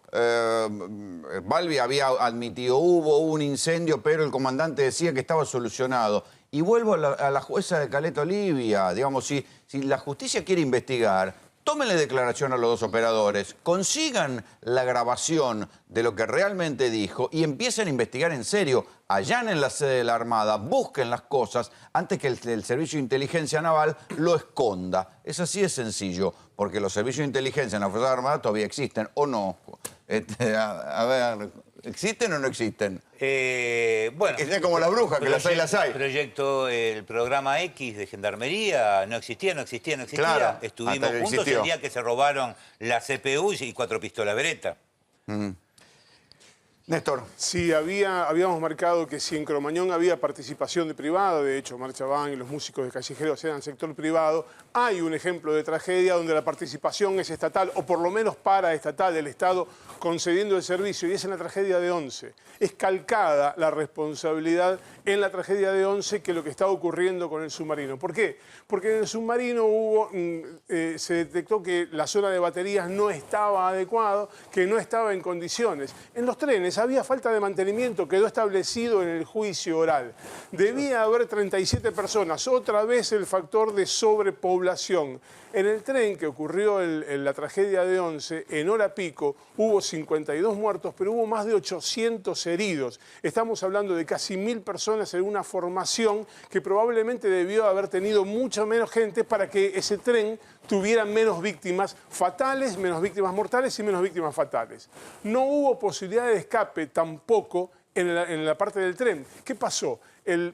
Balbi había admitido? Hubo un incendio, pero el comandante decía que estaba solucionado. Y vuelvo a la jueza de Caleta Olivia. Digamos, si la justicia quiere investigar, tómenle declaración a los dos operadores, consigan la grabación de lo que realmente dijo y empiecen a investigar en serio, allanen la sede de la Armada, busquen las cosas antes que el Servicio de Inteligencia Naval lo esconda. Es así de sencillo, porque los servicios de inteligencia en la Fuerza Armada todavía existen, ¿o no? A ver, ¿existen o no existen? Bueno, es como las brujas, que las hay. El programa X de Gendarmería no existía. Claro, estuvimos juntos el día que se robaron la CPU y 4 pistolas Beretta. Néstor. Sí, habíamos marcado que si en Cromañón había participación de privada, de hecho Marcha Van y los músicos de Callejeros eran sector privado, hay un ejemplo de tragedia donde la participación es estatal, o por lo menos paraestatal, del Estado concediendo el servicio, y es en la tragedia de Once. Es calcada la responsabilidad en la tragedia de Once que lo que está ocurriendo con el submarino. ¿Por qué? Porque en el submarino se detectó que la zona de baterías no estaba adecuada, que no estaba en condiciones. En los trenes había falta de mantenimiento, quedó establecido en el juicio oral. Debía haber 37 personas, otra vez el factor de sobrepoblación. En el tren que ocurrió en la tragedia de Once, en hora pico, hubo 52 muertos, pero hubo más de 800 heridos. Estamos hablando de casi 1000 personas en una formación que probablemente debió haber tenido mucha menos gente para que ese tren tuviera menos víctimas fatales, menos víctimas mortales y menos víctimas fatales. No hubo posibilidad de escape tampoco en la parte del tren. ¿Qué pasó?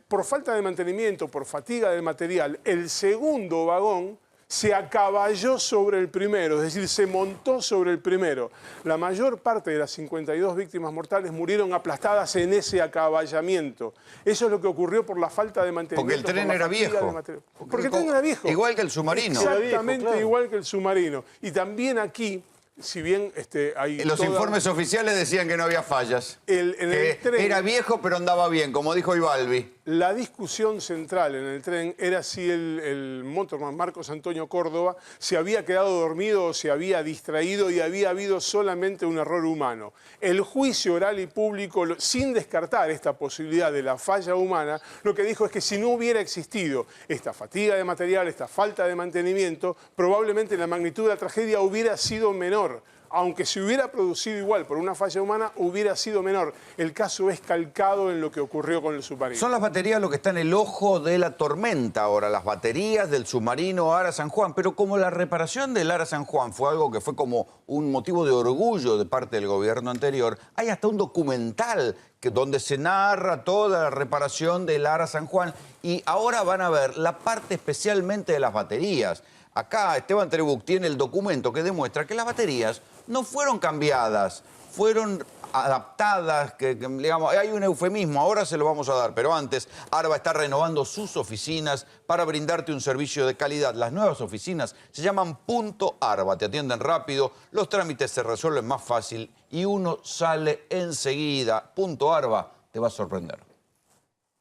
Por falta de mantenimiento, por fatiga del material, el segundo vagón se acaballó sobre el primero, es decir, se montó sobre el primero. La mayor parte de las 52 víctimas mortales murieron aplastadas en ese acaballamiento. Eso es lo que ocurrió por la falta de mantenimiento. Porque el tren era viejo. Porque el tren era viejo. Igual que el submarino. Exactamente, claro. Igual que el submarino. Y también aquí, si bien hay los informes oficiales decían que no había fallas. En el tren, era viejo pero andaba bien, como dijo Ibalbi. La discusión central en el tren era si el motorman Marcos Antonio Córdoba se había quedado dormido o se había distraído y había habido solamente un error humano. El juicio oral y público, sin descartar esta posibilidad de la falla humana, lo que dijo es que si no hubiera existido esta fatiga de material, esta falta de mantenimiento, probablemente la magnitud de la tragedia hubiera sido menor. Aunque se hubiera producido igual por una falla humana, hubiera sido menor. El caso es calcado en lo que ocurrió con el submarino. Son las baterías lo que está en el ojo de la tormenta ahora, las baterías del submarino Ara San Juan. Pero como la reparación del Ara San Juan fue algo que fue como un motivo de orgullo de parte del gobierno anterior, hay hasta un documental donde se narra toda la reparación del Ara San Juan. Y ahora van a ver la parte especialmente de las baterías. Acá Esteban Trebuch tiene el documento que demuestra que las baterías no fueron cambiadas, fueron adaptadas, digamos, hay un eufemismo, ahora se lo vamos a dar, pero antes Arba está renovando sus oficinas para brindarte un servicio de calidad. Las nuevas oficinas se llaman Punto Arba, te atienden rápido, los trámites se resuelven más fácil y uno sale enseguida. Punto Arba te va a sorprender.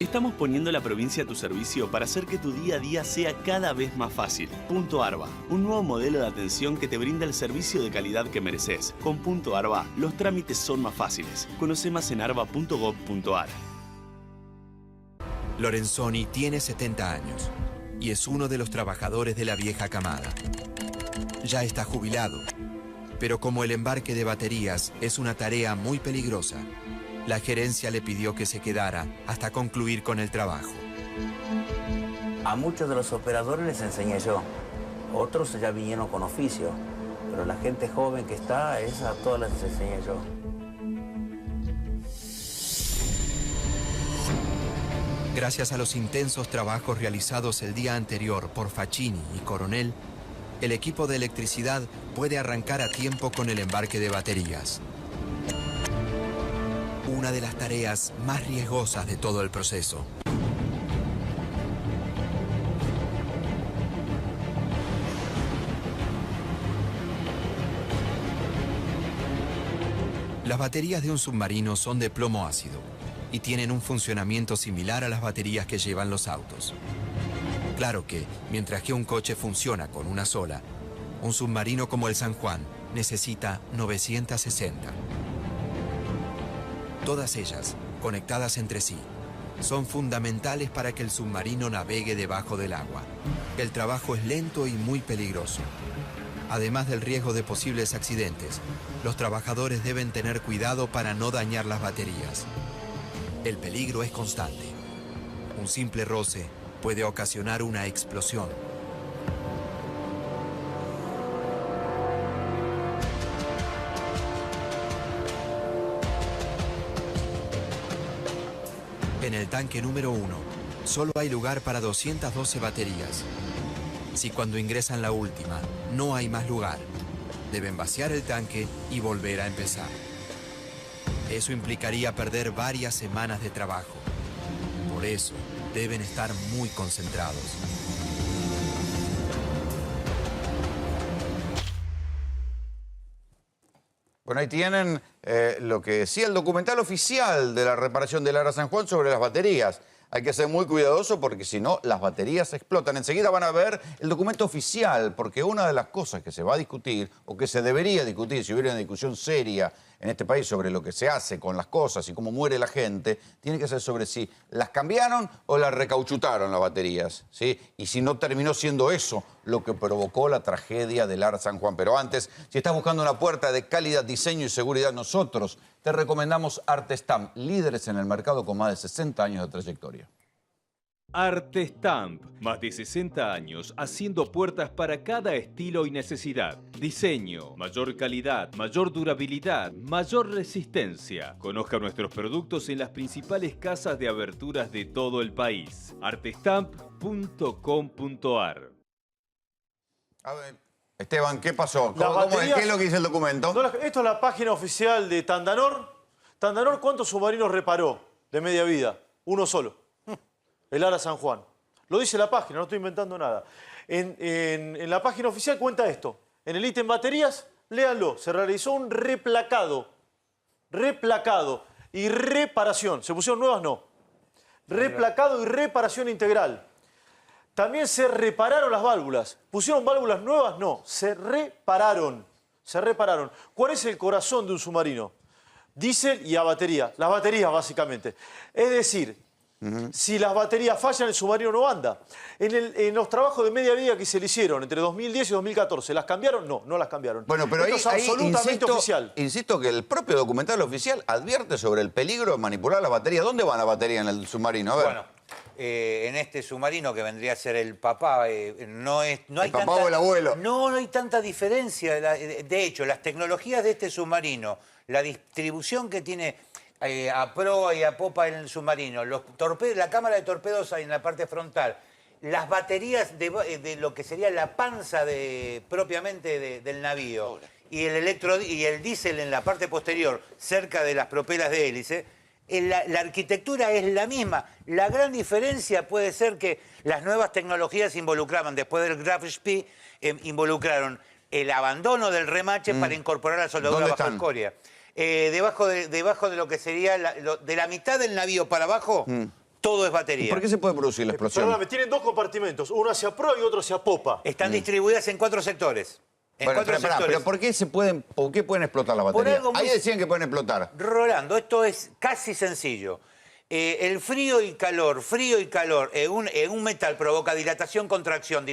Estamos poniendo la provincia a tu servicio para hacer que tu día a día sea cada vez más fácil. Punto Arba, un nuevo modelo de atención que te brinda el servicio de calidad que mereces. Con Punto Arba, los trámites son más fáciles. Conoce más en arba.gov.ar. Lorenzoni tiene 70 años y es uno de los trabajadores de la vieja camada. Ya está jubilado, pero como el embarque de baterías es una tarea muy peligrosa, la gerencia le pidió que se quedara hasta concluir con el trabajo. A muchos de los operadores les enseñé yo. Otros ya vinieron con oficio. Pero la gente joven que está, esa a todas les enseñé yo. Gracias a los intensos trabajos realizados el día anterior por Facchini y Coronel, el equipo de electricidad puede arrancar a tiempo con el embarque de baterías. Una de las tareas más riesgosas de todo el proceso. Las baterías de un submarino son de plomo ácido y tienen un funcionamiento similar a las baterías que llevan los autos. Claro que, mientras que un coche funciona con una sola, un submarino como el San Juan necesita 960. Todas ellas, conectadas entre sí, son fundamentales para que el submarino navegue debajo del agua. El trabajo es lento y muy peligroso. Además del riesgo de posibles accidentes, los trabajadores deben tener cuidado para no dañar las baterías. El peligro es constante. Un simple roce puede ocasionar una explosión. En el tanque número 1, solo hay lugar para 212 baterías. Si cuando ingresan la última no hay más lugar, deben vaciar el tanque y volver a empezar. Eso implicaría perder varias semanas de trabajo. Por eso, deben estar muy concentrados. Bueno, ahí tienen lo que decía el documental oficial de la reparación del Ara San Juan sobre las baterías. Hay que ser muy cuidadoso porque si no, las baterías explotan. Enseguida van a ver el documento oficial, porque una de las cosas que se va a discutir, o que se debería discutir si hubiera una discusión seria en este país sobre lo que se hace con las cosas y cómo muere la gente, tiene que ser sobre si las cambiaron o las recauchutaron las baterías, ¿sí? Y si no terminó siendo eso lo que provocó la tragedia del Ara San Juan. Pero antes, si estás buscando una puerta de calidad, diseño y seguridad, nosotros te recomendamos Artestamp, líderes en el mercado con más de 60 años de trayectoria. Artestamp, más de 60 años haciendo puertas para cada estilo y necesidad. Diseño, mayor calidad, mayor durabilidad, mayor resistencia. Conozca nuestros productos en las principales casas de aberturas de todo el país. Artestamp.com.ar. A ver, Esteban, ¿qué pasó? ¿Qué es lo que dice el documento? No, esto es la página oficial de Tandanor. Tandanor, ¿cuántos submarinos reparó de media vida? Uno solo. El Ara San Juan. Lo dice la página, no estoy inventando nada. En la página oficial cuenta esto. En el ítem baterías, léanlo, se realizó un replacado y reparación. ¿Se pusieron nuevas? No. Replacado y reparación integral. También se repararon las válvulas. ¿Pusieron válvulas nuevas? No. Se repararon. ¿Cuál es el corazón de un submarino? Diésel y a batería. Las baterías, básicamente. Es decir, si las baterías fallan, el submarino no anda. En los trabajos de media vida que se le hicieron entre 2010 y 2014, ¿las cambiaron? No, no las cambiaron. Bueno, pero esto es absolutamente oficial. Insisto que el propio documental oficial advierte sobre el peligro de manipular las baterías. ¿Dónde va la batería en el submarino? A ver. Bueno, en este submarino que vendría a ser el papá, no hay papá o el abuelo. No hay tanta diferencia. De hecho, las tecnologías de este submarino, la distribución que tiene a proa y a popa en el submarino, la cámara de torpedos en la parte frontal, las baterías de lo que sería la panza propiamente del navío y el diésel en la parte posterior, cerca de las propelas de hélice, la arquitectura es la misma. La gran diferencia puede ser que las nuevas tecnologías involucraban, después del Graf Spee, involucraron el abandono del remache para incorporar la soldadura bajo escoria. Debajo de lo que sería de la mitad del navío para abajo, todo es batería. ¿Por qué se puede producir la explosión? Perdóname, tienen dos compartimentos, uno hacia proa y otro hacia popa. Están distribuidas en 4 sectores. Pero ¿por qué pueden explotar las baterías? Ahí decían que pueden explotar. Rolando, esto es casi sencillo. El frío y calor en un metal provoca dilatación, contracción.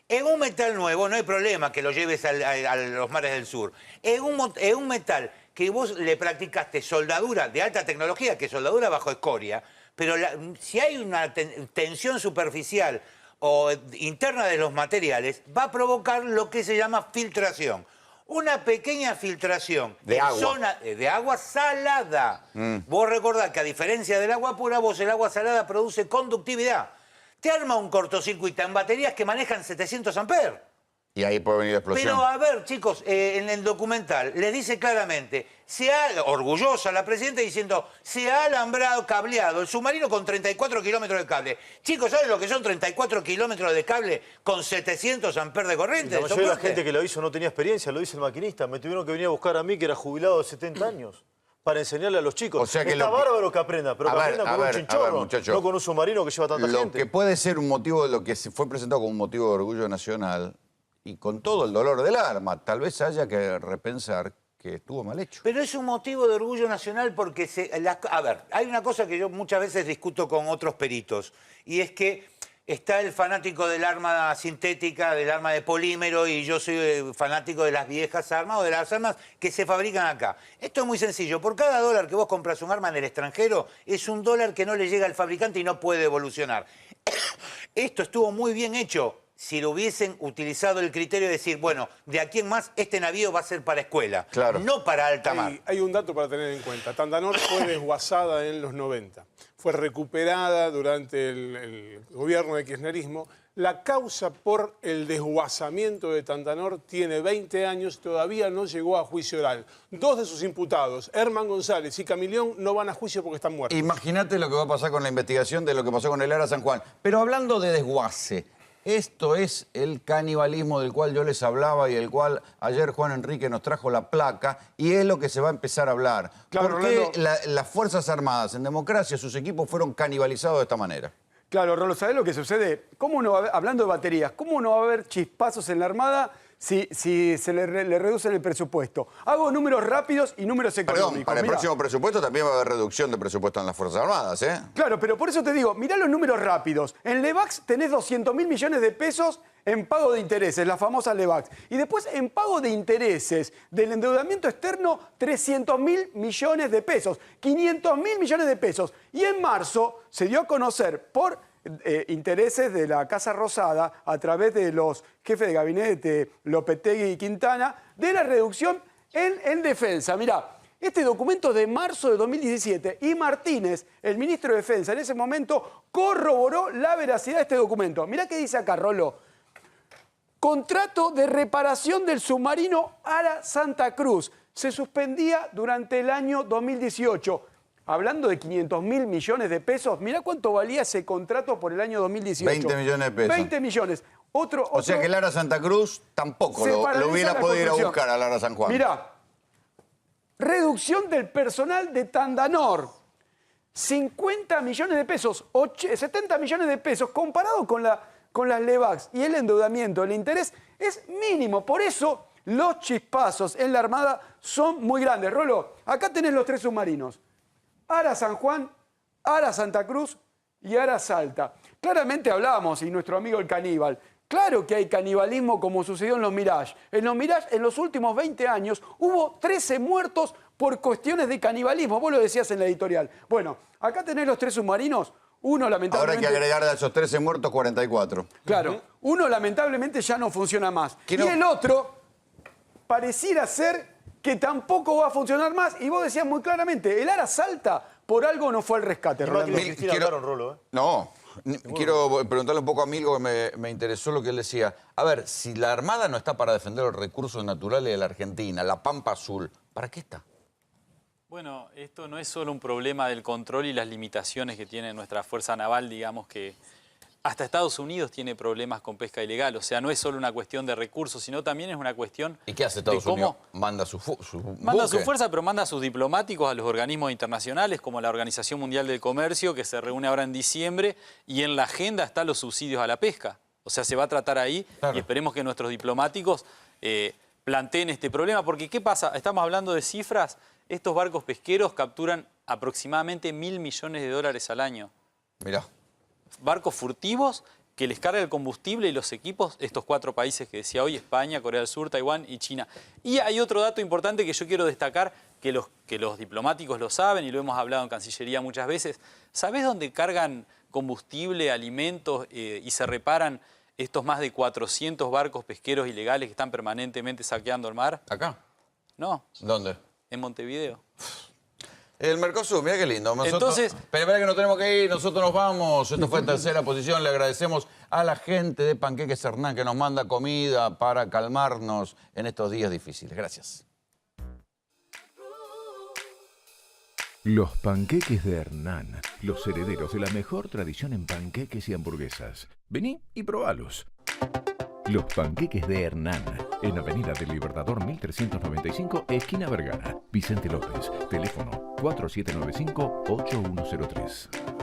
En un metal nuevo no hay problema que lo lleves a los mares del sur. En un metal que vos le practicaste soldadura de alta tecnología, que es soldadura bajo escoria, pero si hay una tensión superficial o interna de los materiales, va a provocar lo que se llama filtración. Una pequeña filtración de agua salada. Vos recordás que a diferencia del agua pura, el agua salada produce conductividad. Te arma un cortocircuito en baterías que manejan 700 amperes. Y ahí puede venir la explosión. Pero a ver, chicos, en el documental les dice claramente, orgullosa la presidenta diciendo, se ha alambrado, cableado el submarino con 34 kilómetros de cable. Chicos, ¿saben lo que son 34 kilómetros de cable con 700 amperes de corriente? La mayoría de la gente que lo hizo no tenía experiencia, lo dice el maquinista. Me tuvieron que venir a buscar a mí, que era jubilado de 70 años. Para enseñarle a los chicos. O sea que está bárbaro que aprenda, pero que aprendan con un chinchorro, no con un submarino que lleva tanta gente. Lo que puede ser un motivo de lo que fue presentado como un motivo de orgullo nacional, y con todo el dolor del arma, tal vez haya que repensar que estuvo mal hecho. Pero es un motivo de orgullo nacional porque, a ver, hay una cosa que yo muchas veces discuto con otros peritos, y es que está el fanático del arma sintética, del arma de polímero, y yo soy fanático de las viejas armas o de las armas que se fabrican acá. Esto es muy sencillo. Por cada dólar que vos compras un arma en el extranjero, es un dólar que no le llega al fabricante y no puede evolucionar. Esto estuvo muy bien hecho si lo hubiesen utilizado el criterio de decir, bueno, de aquí en más este navío va a ser para escuela, no para alta mar. Hay un dato para tener en cuenta. Tandanor fue desguazada en los 90. Fue recuperada durante el gobierno de kirchnerismo. La causa por el desguazamiento de Tandanor tiene 20 años, todavía no llegó a juicio oral. 2 de sus imputados, Herman González y Camilión, no van a juicio porque están muertos. Imagínate lo que va a pasar con la investigación de lo que pasó con el Ara San Juan. Pero hablando de desguace, esto es el canibalismo del cual yo les hablaba y el cual ayer Juan Enrique nos trajo la placa, y es lo que se va a empezar a hablar. Claro, ¿Por qué las Fuerzas Armadas en democracia, sus equipos fueron canibalizados de esta manera? Claro, Rolo, ¿sabés lo que sucede? ¿Cómo no va a haber, hablando de baterías, cómo no va a haber chispazos en la Armada si se le reducen el presupuesto? Hago números rápidos y números económicos. Perdón, para el próximo presupuesto también va a haber reducción de presupuesto en las Fuerzas Armadas, ¿eh? Claro, pero por eso te digo, mirá los números rápidos. En Levax tenés 200.000 millones de pesos en pago de intereses, la famosa Levax. Y después en pago de intereses del endeudamiento externo, 300.000 millones de pesos, 500.000 millones de pesos. Y en marzo se dio a conocer por intereses de la Casa Rosada, a través de los jefes de gabinete Lopetegui y Quintana, de la reducción en defensa. Mirá, este documento es de marzo de 2017 y Martínez, el ministro de Defensa, en ese momento corroboró la veracidad de este documento. Mirá qué dice acá, Rolo. Contrato de reparación del submarino Ara Santa Cruz. Se suspendía durante el año 2018. Hablando de 500.000 millones de pesos, mirá cuánto valía ese contrato por el año 2018. 20 millones de pesos. 20 millones. O sea que el Ara Santa Cruz tampoco lo hubiera podido ir a buscar al Ara San Juan. Mirá, reducción del personal de Tandanor. 50 millones de pesos, 70 millones de pesos, comparado con las Levax y el endeudamiento, el interés es mínimo. Por eso los chispazos en la Armada son muy grandes. Rolo, acá tenés los 3 submarinos. Ara San Juan, Ara Santa Cruz y Ara Salta. Claramente hablábamos, y nuestro amigo el caníbal, claro que hay canibalismo como sucedió en los Mirage. En los Mirage, en los últimos 20 años, hubo 13 muertos por cuestiones de canibalismo. Vos lo decías en la editorial. Bueno, acá tenés los 3 submarinos. Uno lamentablemente... Ahora hay que agregar a esos 13 muertos 44. Claro. Uno lamentablemente ya no funciona más. Y el otro pareciera ser que tampoco va a funcionar más. Y vos decías muy claramente, el Ara Salta por algo no fue al rescate. No, quiero preguntarle un poco a Milgo, que me interesó lo que él decía. A ver, si la Armada no está para defender los recursos naturales de la Argentina, la Pampa Azul, ¿para qué está? Bueno, esto no es solo un problema del control y las limitaciones que tiene nuestra Fuerza Naval, digamos que hasta Estados Unidos tiene problemas con pesca ilegal. O sea, no es solo una cuestión de recursos, sino también es una cuestión... ¿Y qué hace Estados Unidos? Manda su Manda su fuerza, pero manda a sus diplomáticos a los organismos internacionales, como la Organización Mundial del Comercio, que se reúne ahora en diciembre, y en la agenda están los subsidios a la pesca. O sea, se va a tratar ahí, y esperemos que nuestros diplomáticos planteen este problema. Porque, ¿qué pasa? Estamos hablando de cifras. Estos barcos pesqueros capturan aproximadamente $1.000 millones al año. Mirá. Barcos furtivos que les carga el combustible y los equipos, estos 4 países que decía hoy, España, Corea del Sur, Taiwán y China. Y hay otro dato importante que yo quiero destacar, que los diplomáticos lo saben y lo hemos hablado en Cancillería muchas veces. ¿Sabés dónde cargan combustible, alimentos y se reparan estos más de 400 barcos pesqueros ilegales que están permanentemente saqueando el mar? ¿Acá? No. ¿Dónde? En Montevideo. El Mercosur, mira qué lindo. Entonces, pero espera que no tenemos que ir, nosotros nos vamos. Esto fue en tercera posición. Le agradecemos a la gente de Panqueques Hernán que nos manda comida para calmarnos en estos días difíciles. Gracias. Los Panqueques de Hernán, los herederos de la mejor tradición en panqueques y hamburguesas. Vení y probalos. Los Panqueques de Hernán, en Avenida del Libertador 1395, esquina Vergara. Vicente López, teléfono 4795-8103.